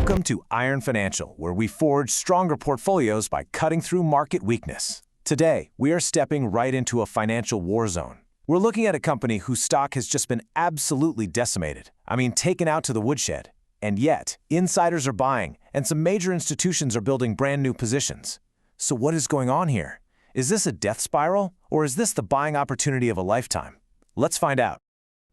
Welcome to Iron Financial, where we forge stronger portfolios by cutting through market weakness. Today, we are stepping right into a financial war zone. We're looking at a company whose stock has just been absolutely decimated. Taken out to the woodshed. And yet, insiders are buying, and some major institutions are building brand new positions. So what is going on here? Is this a death spiral, or is this the buying opportunity of a lifetime? Let's find out.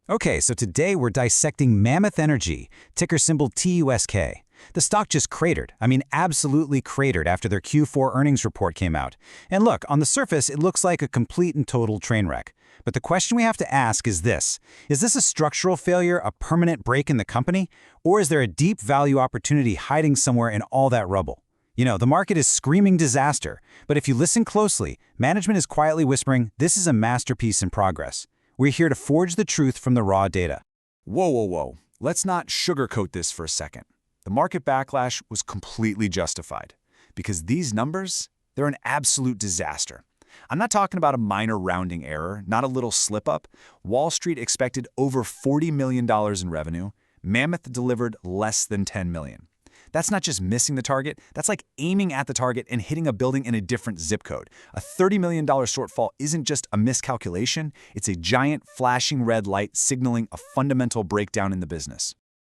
Okay, so today we're dissecting Mammoth Energy, ticker symbol TUSK. The stock just cratered. Absolutely cratered after their Q4 earnings report came out. And look, on the surface, it looks like a complete and total train wreck. But the question we have to ask is this: is this a structural failure, a permanent break in the company, or is there a deep value opportunity hiding somewhere in all that rubble? The market is screaming disaster, but if you listen closely, management is quietly whispering, this is a masterpiece in progress. We're here to forge the truth from the raw data. Whoa. Let's not sugarcoat this for a second. The market backlash was completely justified. Because these numbers, they're an absolute disaster. I'm not talking about a minor rounding error, not a little slip-up. Wall Street expected over $40 million in revenue. Mammoth delivered less than $10 million. That's not just missing the target, that's like aiming at the target and hitting a building in a different zip code. A $30 million shortfall isn't just a miscalculation, it's a giant flashing red light signaling a fundamental breakdown in the business.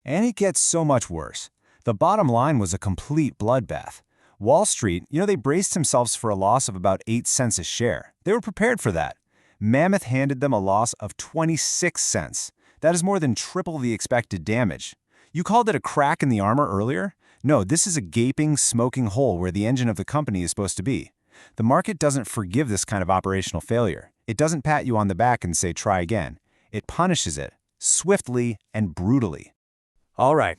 And it gets so much worse. The bottom line was a complete bloodbath. Wall Street, they braced themselves for a loss of about 8 cents a share. They were prepared for that. Mammoth handed them a loss of 26 cents. That is more than triple the expected damage. You called it a crack in the armor earlier? No, this is a gaping, smoking hole where the engine of the company is supposed to be. The market doesn't forgive this kind of operational failure. It doesn't pat you on the back and say, try again. It punishes it, swiftly and brutally. All right.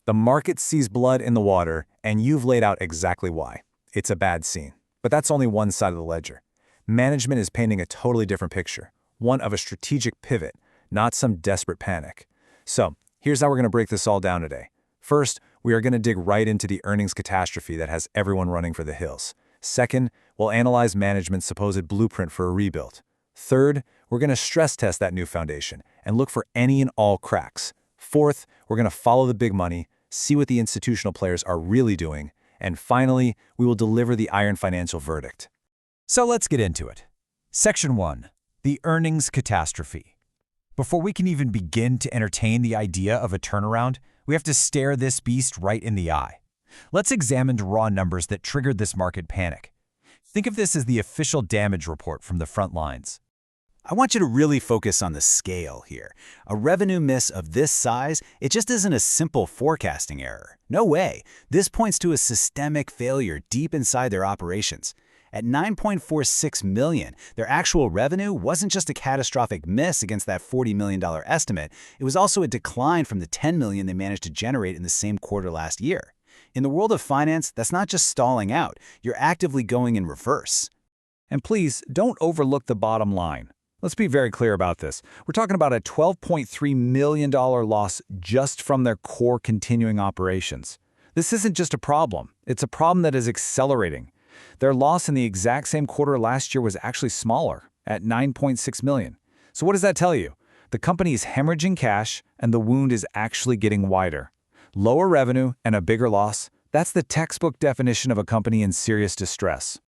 The market sees blood in the water, and you've laid out exactly why. It's a bad scene. But that's only one side of the ledger. Management is painting a totally different picture, one of a strategic pivot, not some desperate panic. So, here's how we're going to break this all down today. First, we are going to dig right into the earnings catastrophe that has everyone running for the hills. Second, we'll analyze management's supposed blueprint for a rebuild. Third, we're going to stress test that new foundation and look for any and all cracks. Fourth, we're going to follow the big money, see what the institutional players are really doing, and finally, we will deliver the Iron Financial verdict. So let's get into it. Section 1. The earnings catastrophe. Before we can even begin to entertain the idea of a turnaround, we have to stare this beast right in the eye. Let's examine the raw numbers that triggered this market panic. Think of this as the official damage report from the front lines. I want you to really focus on the scale here. A revenue miss of this size, it just isn't a simple forecasting error. No way. This points to a systemic failure deep inside their operations. At $9.46 million, their actual revenue wasn't just a catastrophic miss against that $40 million estimate, it was also a decline from the $10 million they managed to generate in the same quarter last year. In the world of finance, that's not just stalling out, you're actively going in reverse. And please, don't overlook the bottom line. Let's be very clear about this. We're talking about a $12.3 million loss just from their core continuing operations. This isn't just a problem, it's a problem that is accelerating. Their loss in the exact same quarter last year was actually smaller, at $9.6 million. So what does that tell you? The company is hemorrhaging cash, and the wound is actually getting wider. Lower revenue and a bigger loss, that's the textbook definition of a company in serious distress.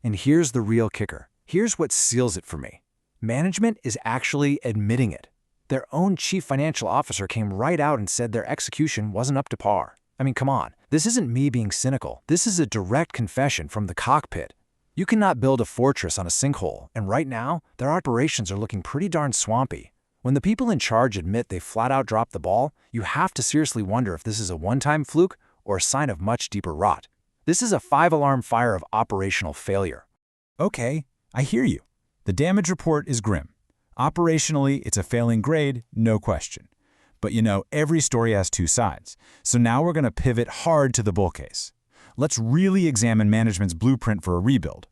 And here's the real kicker. Here's what seals it for me. Management is actually admitting it. Their own chief financial officer came right out and said their execution wasn't up to par. Come on. This isn't me being cynical. This is a direct confession from the cockpit. You cannot build a fortress on a sinkhole, and right now, their operations are looking pretty darn swampy. When the people in charge admit they flat out dropped the ball, you have to seriously wonder if this is a one-time fluke or a sign of much deeper rot. This is a 5-alarm fire of operational failure. Okay, I hear you. The damage report is grim. Operationally, it's a failing grade, no question. But every story has two sides. So now we're going to pivot hard to the bull case. Let's really examine management's blueprint for a rebuild.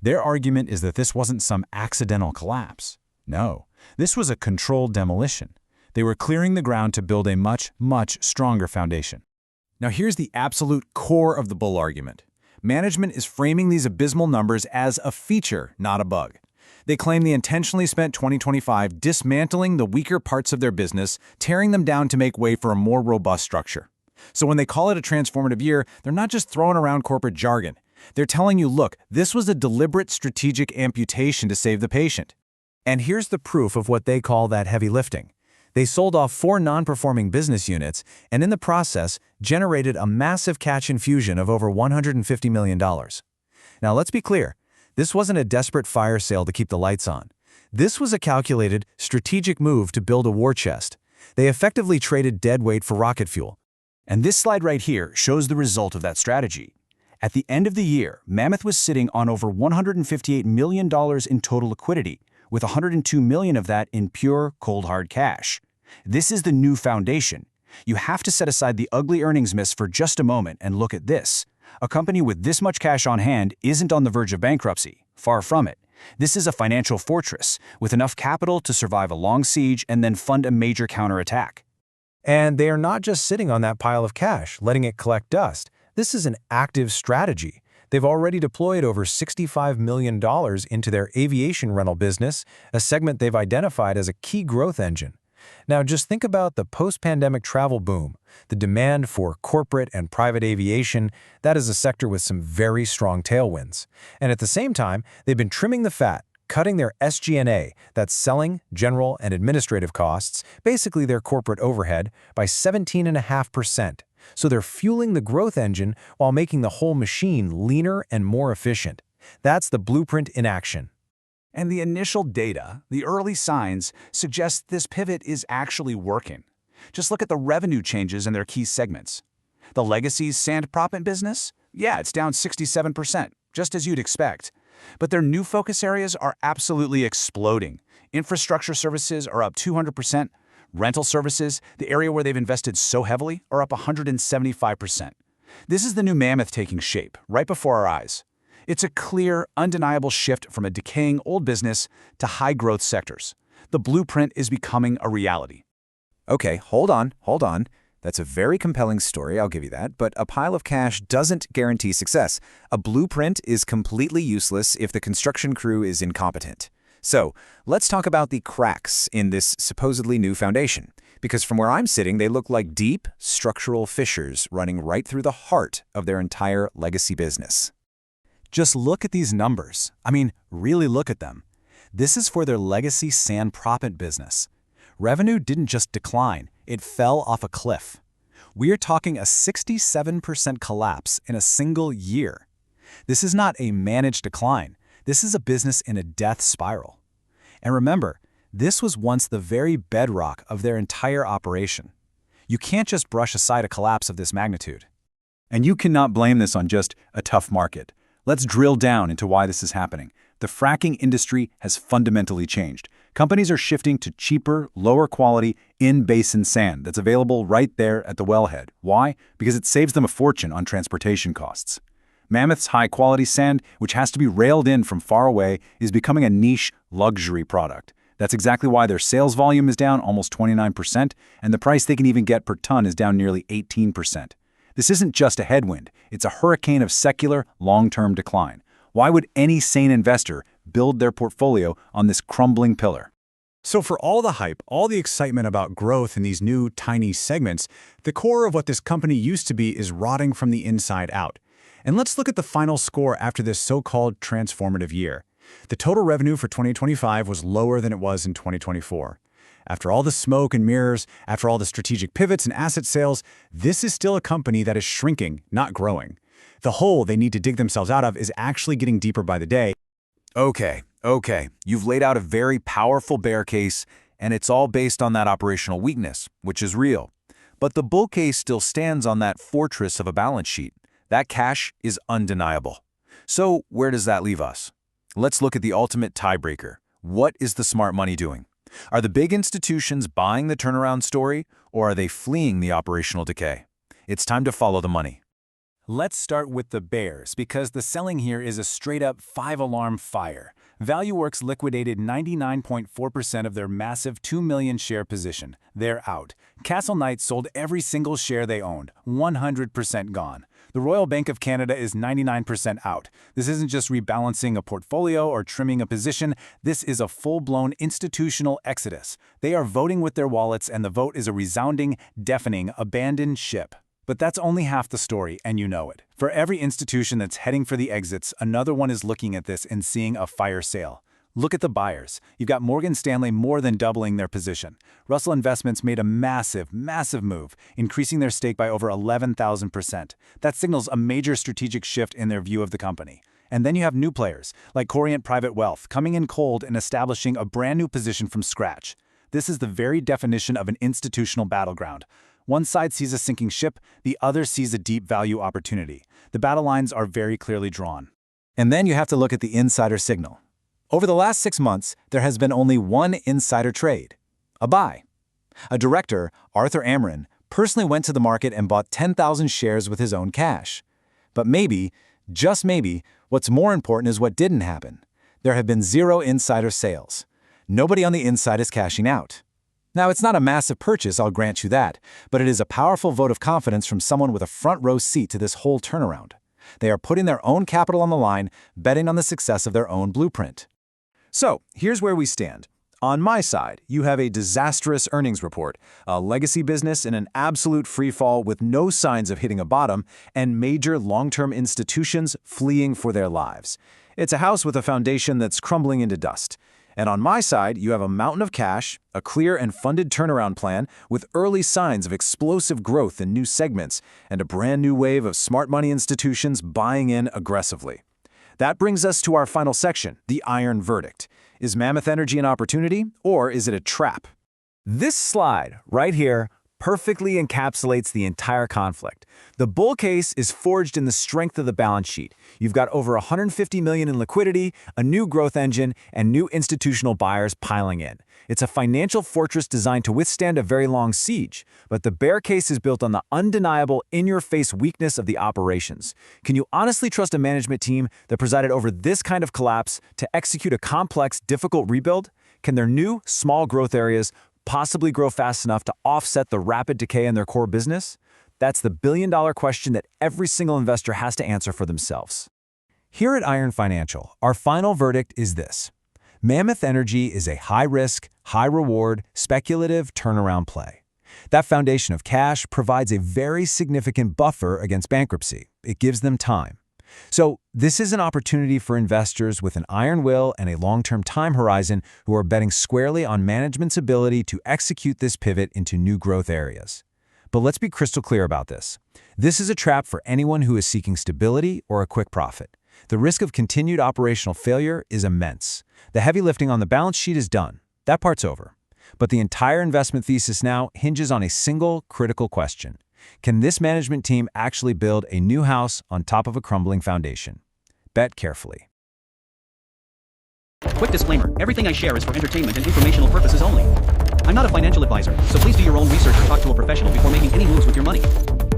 Their argument is that this wasn't some accidental collapse. No, this was a controlled demolition. They were clearing the ground to build a much, much stronger foundation. Now here's the absolute core of the bull argument. Management is framing these abysmal numbers as a feature, not a bug. They claim they intentionally spent 2025 dismantling the weaker parts of their business, tearing them down to make way for a more robust structure. So when they call it a transformative year, they're not just throwing around corporate jargon. They're telling you, look, this was a deliberate strategic amputation to save the patient. And here's the proof of what they call that heavy lifting. They sold off 4 non-performing business units and in the process generated a massive cash infusion of over $150 million. Now let's be clear, this wasn't a desperate fire sale to keep the lights on. This was a calculated, strategic move to build a war chest. They effectively traded deadweight for rocket fuel. And this slide right here shows the result of that strategy. At the end of the year, Mammoth was sitting on over $158 million in total liquidity, with $102 million of that in pure, cold hard cash. This is the new foundation. You have to set aside the ugly earnings miss for just a moment and look at this. A company with this much cash on hand isn't on the verge of bankruptcy. Far from it. This is a financial fortress with enough capital to survive a long siege and then fund a major counterattack. And they are not just sitting on that pile of cash, letting it collect dust. This is an active strategy. They've already deployed over $65 million into their aviation rental business, a segment they've identified as a key growth engine. Now just think about the post-pandemic travel boom, the demand for corporate and private aviation. That is a sector with some very strong tailwinds. And at the same time, they've been trimming the fat, cutting their SG&A, that's selling, general, and administrative costs, basically their corporate overhead, by 17.5%. So they're fueling the growth engine while making the whole machine leaner and more efficient. That's the blueprint in action. And the initial data, the early signs, suggest this pivot is actually working. Just look at the revenue changes in their key segments. The legacy sand proppant business? Yeah, it's down 67%, just as you'd expect. But their new focus areas are absolutely exploding. Infrastructure services are up 200%. Rental services, the area where they've invested so heavily, are up 175%. This is the new Mammoth taking shape, right before our eyes. It's a clear, undeniable shift from a decaying old business to high-growth sectors. The blueprint is becoming a reality. Okay, hold on. That's a very compelling story, I'll give you that, but a pile of cash doesn't guarantee success. A blueprint is completely useless if the construction crew is incompetent. So, let's talk about the cracks in this supposedly new foundation, because from where I'm sitting, they look like deep, structural fissures running right through the heart of their entire legacy business. Just look at these numbers. I mean, really look at them. This is for their legacy sand proppant business. Revenue didn't just decline, it fell off a cliff. We're talking a 67% collapse in a single year. This is not a managed decline. This is a business in a death spiral. And remember, this was once the very bedrock of their entire operation. You can't just brush aside a collapse of this magnitude. And you cannot blame this on just a tough market. Let's drill down into why this is happening. The fracking industry has fundamentally changed. Companies are shifting to cheaper, lower quality, in-basin sand that's available right there at the wellhead. Why? Because it saves them a fortune on transportation costs. Mammoth's high-quality sand, which has to be railed in from far away, is becoming a niche, luxury product. That's exactly why their sales volume is down almost 29%, and the price they can even get per ton is down nearly 18%. This isn't just a headwind, it's a hurricane of secular, long-term decline. Why would any sane investor build their portfolio on this crumbling pillar? So for all the hype, all the excitement about growth in these new, tiny segments, the core of what this company used to be is rotting from the inside out. And let's look at the final score after this so-called transformative year. The total revenue for 2025 was lower than it was in 2024. After all the smoke and mirrors, after all the strategic pivots and asset sales, this is still a company that is shrinking, not growing. The hole they need to dig themselves out of is actually getting deeper by the day. Okay. You've laid out a very powerful bear case, and it's all based on that operational weakness, which is real. But the bull case still stands on that fortress of a balance sheet. That cash is undeniable. So where does that leave us? Let's look at the ultimate tiebreaker. What is the smart money doing? Are the big institutions buying the turnaround story, or are they fleeing the operational decay? It's time to follow the money. Let's start with the bears, because the selling here is a straight-up 5-alarm fire. ValueWorks liquidated 99.4% of their massive 2 million share position. They're out. Castle Knights sold every single share they owned, 100% gone. The Royal Bank of Canada is 99% out. This isn't just rebalancing a portfolio or trimming a position. This is a full-blown institutional exodus. They are voting with their wallets, and the vote is a resounding, deafening, abandoned ship. But that's only half the story, and you know it. For every institution that's heading for the exits, another one is looking at this and seeing a fire sale. Look at the buyers. You've got Morgan Stanley more than doubling their position. Russell Investments made a massive move, increasing their stake by over 11,000%. That signals a major strategic shift in their view of the company. And then you have new players, like Corient Private Wealth, coming in cold and establishing a brand new position from scratch. This is the very definition of an institutional battleground. One side sees a sinking ship, the other sees a deep value opportunity. The battle lines are very clearly drawn. And then you have to look at the insider signal. Over the last 6 months, there has been only one insider trade, a buy. A director, Arthur Amron, personally went to the market and bought 10,000 shares with his own cash. But maybe, just maybe, what's more important is what didn't happen. There have been 0 insider sales. Nobody on the inside is cashing out. Now, it's not a massive purchase, I'll grant you that, but it is a powerful vote of confidence from someone with a front-row seat to this whole turnaround. They are putting their own capital on the line, betting on the success of their own blueprint. So, here's where we stand. On my side, you have a disastrous earnings report, a legacy business in an absolute freefall with no signs of hitting a bottom, and major long-term institutions fleeing for their lives. It's a house with a foundation that's crumbling into dust. And on my side, you have a mountain of cash, a clear and funded turnaround plan with early signs of explosive growth in new segments, and a brand new wave of smart money institutions buying in aggressively. That brings us to our final section, the iron verdict. Is Mammoth Energy an opportunity, or is it a trap? This slide, right here, perfectly encapsulates the entire conflict. The bull case is forged in the strength of the balance sheet. You've got over $150 million in liquidity, a new growth engine, and new institutional buyers piling in. It's a financial fortress designed to withstand a very long siege, but the bear case is built on the undeniable, in-your-face weakness of the operations. Can you honestly trust a management team that presided over this kind of collapse to execute a complex, difficult rebuild? Can their new, small growth areas possibly grow fast enough to offset the rapid decay in their core business? That's the billion-dollar question that every single investor has to answer for themselves. Here at Iron Financial, our final verdict is this. Mammoth Energy is a high-risk, high-reward, speculative turnaround play. That foundation of cash provides a very significant buffer against bankruptcy. It gives them time. So this is an opportunity for investors with an iron will and a long-term time horizon who are betting squarely on management's ability to execute this pivot into new growth areas. But let's be crystal clear about this. This is a trap for anyone who is seeking stability or a quick profit. The risk of continued operational failure is immense. The heavy lifting on the balance sheet is done. That part's over. But the entire investment thesis now hinges on a single critical question. Can this management team actually build a new house on top of a crumbling foundation? Bet carefully. Quick disclaimer, everything I share is for entertainment and informational purposes only. I'm not a financial advisor, so please do your own research or talk to a professional before making any moves with your money.